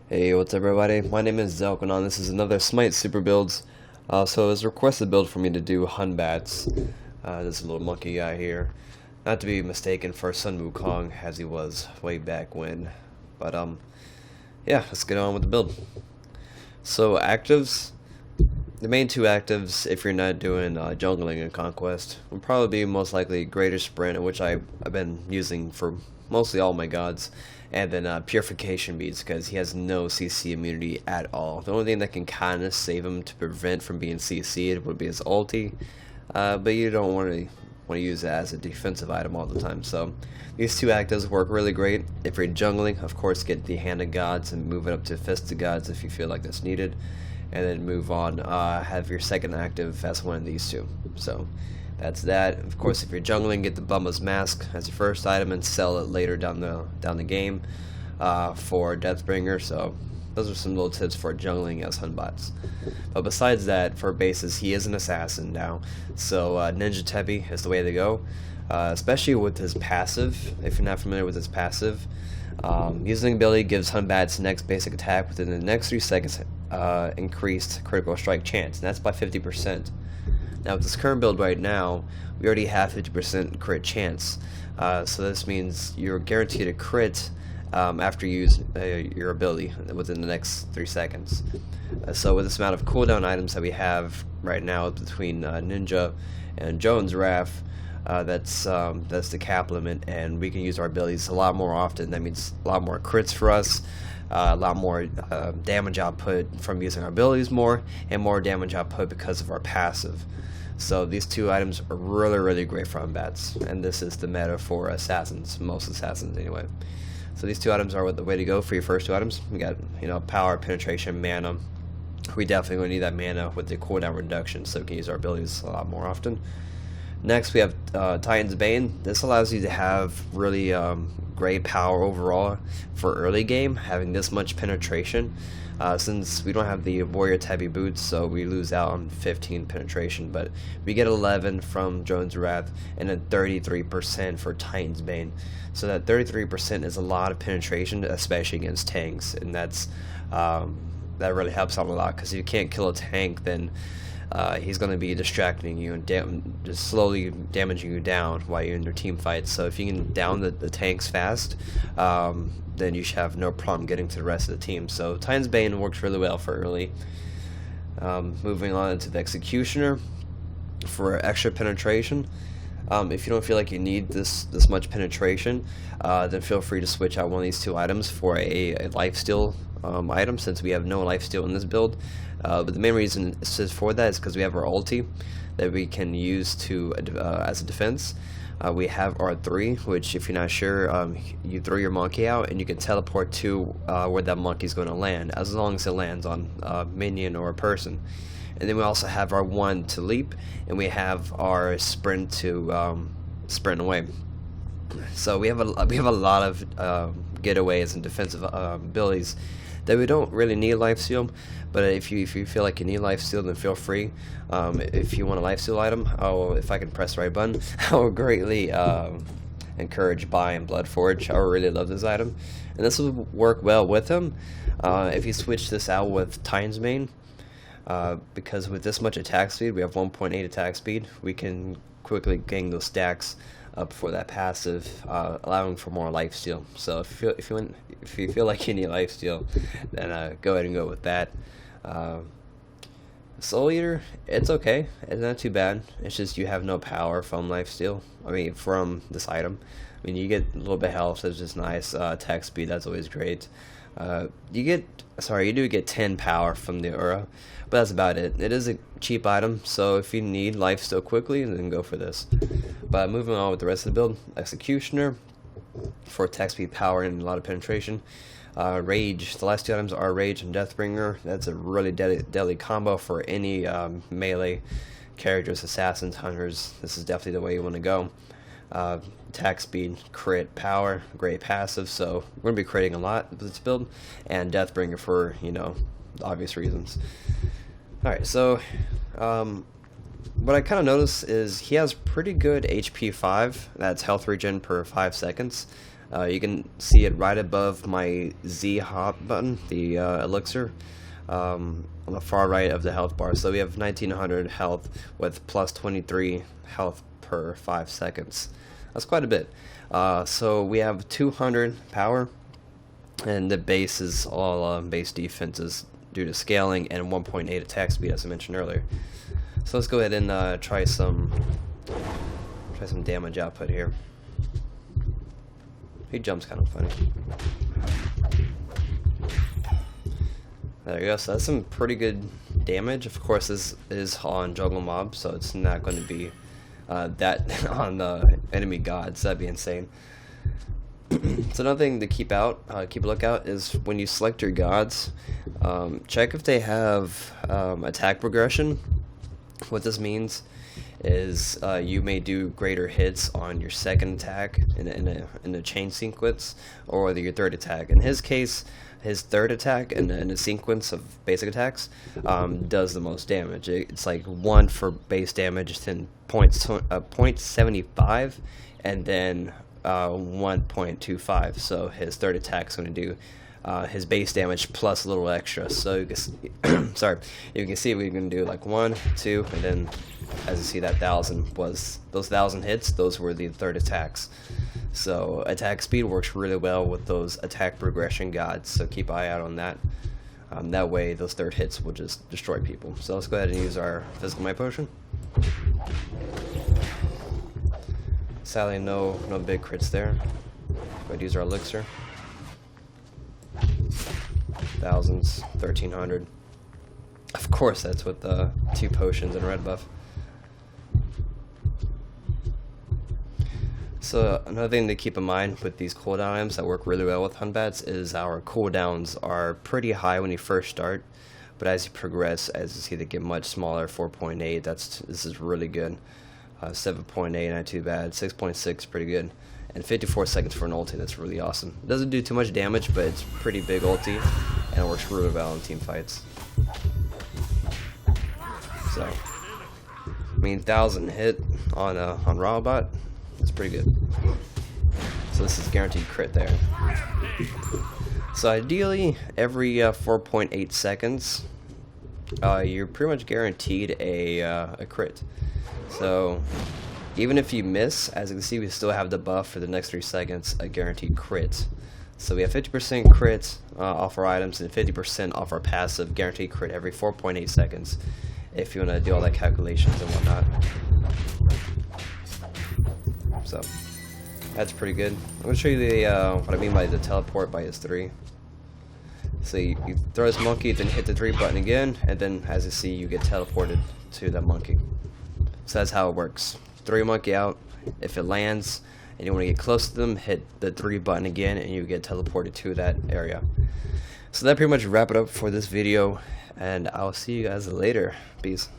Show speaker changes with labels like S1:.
S1: Hey, what's up everybody? My name is Zelkenon. This is another Smite super builds. So it was a requested build for me to do Hun-Batz. This little monkey guy here. Not to be mistaken for Sun Wukong as he was way back when. But yeah, let's get on with the build. So actives. The main two actives, if you're not doing jungling and conquest, will probably be most likely Greater Sprint, which I've been using for mostly all my gods, and then Purification Beads, because he has no CC immunity at all. The only thing that can kind of save him to prevent from being CC'd would be his ulti, but you don't want to use it as a defensive item all the time. So these two actives work really great. If you're jungling, of course, get the Hand of Gods and move it up to Fist of Gods if you feel like that's needed. And then move on, have your second active as one of these two. So that's that. Of course, if you're jungling, get the Bumba's Mask as your first item and sell it later down the game for Deathbringer. So those are some little tips for jungling as Hun-Batz. But besides that, for bases, he is an assassin now. So Ninja Tabi is the way to go, especially with his passive. If you're not familiar with his passive, using ability gives Hun-Batz next basic attack within the next 3 seconds increased critical strike chance, and that's by 50%. Now with this current build right now, we already have 50% crit chance, so this means you're guaranteed a crit after you use your ability within the next 3 seconds. So with this amount of cooldown items that we have right now between Ninja and Jotunn's Wrath, that's the cap limit, and we can use our abilities a lot more often. That means a lot more crits for us, a lot more damage output from using our abilities more, and more damage output because of our passive. So these two items are really great for Hun-Batz, and this is the meta for assassins, most assassins anyway. So these two items are the way to go for your first two items. We got, power, penetration, mana. We definitely going to need that mana with the cooldown reduction, so we can use our abilities a lot more often. Next, we have Titan's Bane. This allows you to have really great power overall for early game, having this much penetration. Since we don't have the Warrior Tabi boots, so we lose out on 15 penetration, but we get 11 from Jotunn's Wrath, and then 33% for Titan's Bane. So that 33% is a lot of penetration, especially against tanks, and that really helps out a lot, because if you can't kill a tank, then he's going to be distracting you and just slowly damaging you down while you're in your team fights. So if you can down the tanks fast, then you should have no problem getting to the rest of the team. So Titan's Bane works really well for early. Moving on to the Executioner for extra penetration. If you don't feel like you need this much penetration, then feel free to switch out one of these two items for a lifesteal item, since we have no lifesteal in this build. But the main reason for that is because we have our ulti that we can use to as a defense. We have R3, which, if you're not sure, you throw your monkey out and you can teleport to where that monkey's going to land, as long as it lands on a minion or a person. And then we also have our 1 to leap, and we have our sprint to sprint away. So we have a lot of getaways and defensive abilities that we don't really need lifesteal. But if you feel like you need lifesteal, then feel free. If you want a lifesteal item, if I can press the right button, I will greatly encourage Bane Bloodforge. I really love this item, and this will work well with him. If you switch this out with Titan's Bane, because with this much attack speed, we have 1.8 attack speed, we can quickly gain those stacks up for that passive, allowing for more lifesteal. So if you feel like you need lifesteal, then go ahead and go with that. Soul Eater, it's okay. It's not too bad. It's just you have no power from lifesteal. From this item. You get a little bit of health, that's just nice. Attack speed, that's always great. You do get 10 power from the aura, but that's about it. It is a cheap item, so if you need lifesteal quickly, then go for this. But moving on with the rest of the build, Executioner for attack speed, power, and a lot of penetration. Rage, the last two items are Rage and Deathbringer. That's a really deadly combo for any melee characters, assassins, hunters. This is definitely the way you want to go. Attack speed, crit, power, great passive, so we're going to be critting a lot with this build, and Deathbringer for, obvious reasons. Alright, so what I kind of noticed is he has pretty good HP 5, that's health regen per 5 seconds. You can see it right above my Z hop button, the elixir, on the far right of the health bar. So we have 1900 health with plus 23 health per 5 seconds. That's quite a bit. So we have 200 power, and the base is all base defenses due to scaling and 1.8 attack speed, as I mentioned earlier. So let's go ahead and try some damage output here. He jumps kind of funny. There you go. So that's some pretty good damage. Of course, this is on jungle mob, so it's not going to be that on the enemy gods. That'd be insane. So another thing to keep a lookout is when you select your gods, check if they have attack progression. What this means is you may do greater hits on your second attack in a chain sequence, or your third attack. In his case, his third attack in a sequence of basic attacks does the most damage. It's like 1 for base damage, then 0.75, and then 1.25. So his third attack is going to do his base damage plus a little extra. So you can see, sorry, you can see we can do like 1, 2, and then as you see that 1000 was those 1000 hits. Those were the third attacks. So attack speed works really well with those attack progression gods. So keep an eye out on that. That way those third hits will just destroy people. So let's go ahead and use our physical might potion. Sadly, no big crits there. Go ahead and use our elixir. Thousands, 1300. Of course, that's with the 2 potions and a red buff. So another thing to keep in mind with these cooldown items that work really well with Hun-Batz is our cooldowns are pretty high when you first start, but as you progress, as you see, they get much smaller. 4.8. This is really good. 7.8, not too bad. 6.6, pretty good. And 54 seconds for an ulti. That's really awesome. It doesn't do too much damage, but it's pretty big ulti, and it works really well in team fights. So, I mean, 1000 hit on Robot. It's pretty good. So this is guaranteed crit there. So ideally, every 4.8 seconds, you're pretty much guaranteed a crit. So even if you miss, as you can see, we still have the buff for the next 3 seconds, a guaranteed crit. So we have 50% crit off our items and 50% off our passive, guaranteed crit every 4.8 seconds. If you want to do all that calculations and whatnot. So that's pretty good. I'm going to show you the what I mean by the teleport by his 3. So you throw this monkey, then hit the 3 button again, and then as you see, you get teleported to that monkey. So that's how it works. Throw your monkey out. If it lands and you want to get close to them, hit the 3 button again, and you get teleported to that area. So that pretty much wrap it up for this video, and I'll see you guys later. Peace.